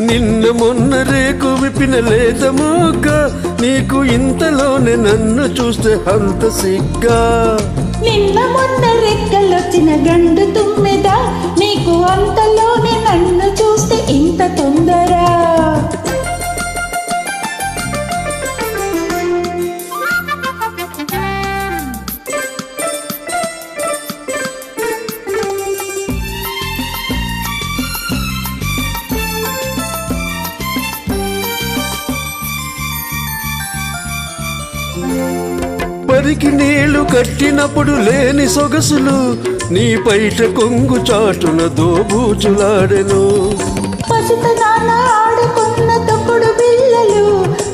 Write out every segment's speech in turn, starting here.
నిన్న మొన్న రేకు విప్పిన లేత మొగ్గ, నీకు ఇంతలోనే నన్ను చూస్తే అంత సిగ్గా. నిన్న మొన్న రెక్కలొచ్చిన గండు తుమ్మెద, నీకు అంతలోనే నన్ను చూస్తే ఇంత తొందర. పరికి నీళ్లు కట్టినప్పుడు లేని సొగసులు, నీ పైట కొంగు చాటున దోబూచులాడెను. పసితనాన ఆడుకున్న తప్పుడు పిల్లలు,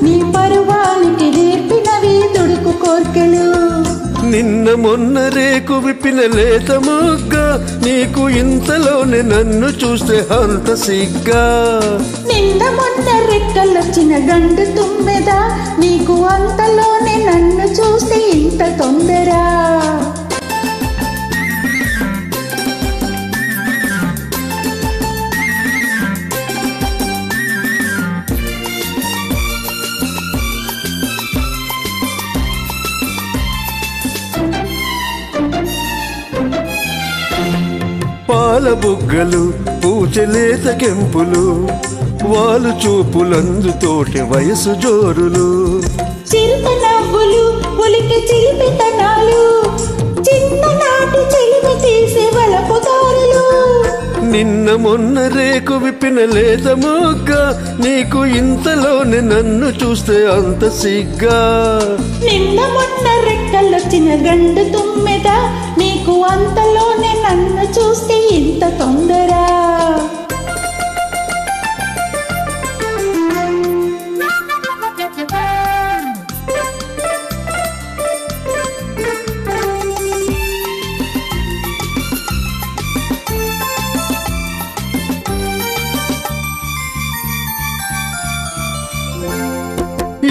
నీ పరువానికి నేర్పినవి తుడుకు కోర్కెలు. నిన్న మొన్న రేకు విప్పిన లేత మొగ్గ, నీకు ఇంతలోనే నన్ను చూస్తే అంత సిగ్గా. నిన్న మొన్న రెక్కలొచ్చిన గండు తుమ్మెద, నీకు అంతలోనే నన్ను చూస్తే ఇంత తొందర. పాల బుగ్గలు, పూచలేత కెంపులు, వాలు చూపులందుతోటి వయసు జోరులు. చిరుత నవ్వులు, ఉలికి చిలిపితనాలు, చిన్ననాటి చెలిమి తీసే వలపు దారులు. నిన్న మొన్న రేకు విప్పిన లేత మొగ్గ, నీకు ఇంతలోనే నన్ను చూస్తే అంత సిగ్గా. నిన్న మొన్న రెక్కలొచ్చిన గండు తుమ్మెద, నీకు అంతలోనే నన్ను చూస్తే ఇంత తొందర.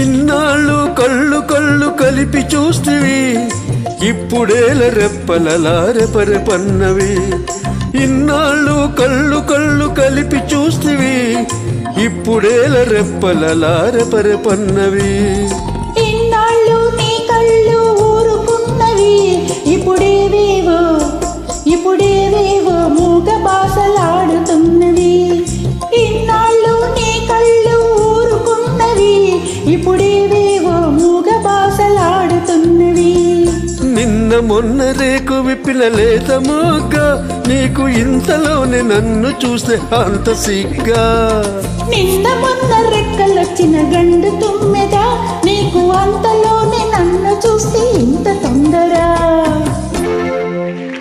ఇన్నాళ్ళు కళ్ళు కళ్ళు కలిపి చూస్తివి, ఇప్పుడేల రెప్పలలారెపరె పన్నవి. ఇన్నాళ్ళు కళ్ళు కళ్ళు కలిపి చూస్తివి, ఇప్పుడేల రెప్పలలారెపరె పన్నవి. ఇన్నాళ్ళు నీ కళ్ళు ఊరుకున్నవి, ఇప్పుడేవేవో మూగ బాసలాడుతున్నవి. ఇన్నాళ్ళు నీ కళ్ళు ఊరుకున్నవి, ఇప్పుడేవేవో మూగ బాసలాడుతున్నవి. నిన్న మొన్న రేకు విప్పిన లేత మొగ్గ, నీకు ఇంతలోనే నన్ను చూస్తే అంత సిగ్గా. నిన్న మొన్న రెక్కలొచ్చిన గండు తుమ్మెద, నీకు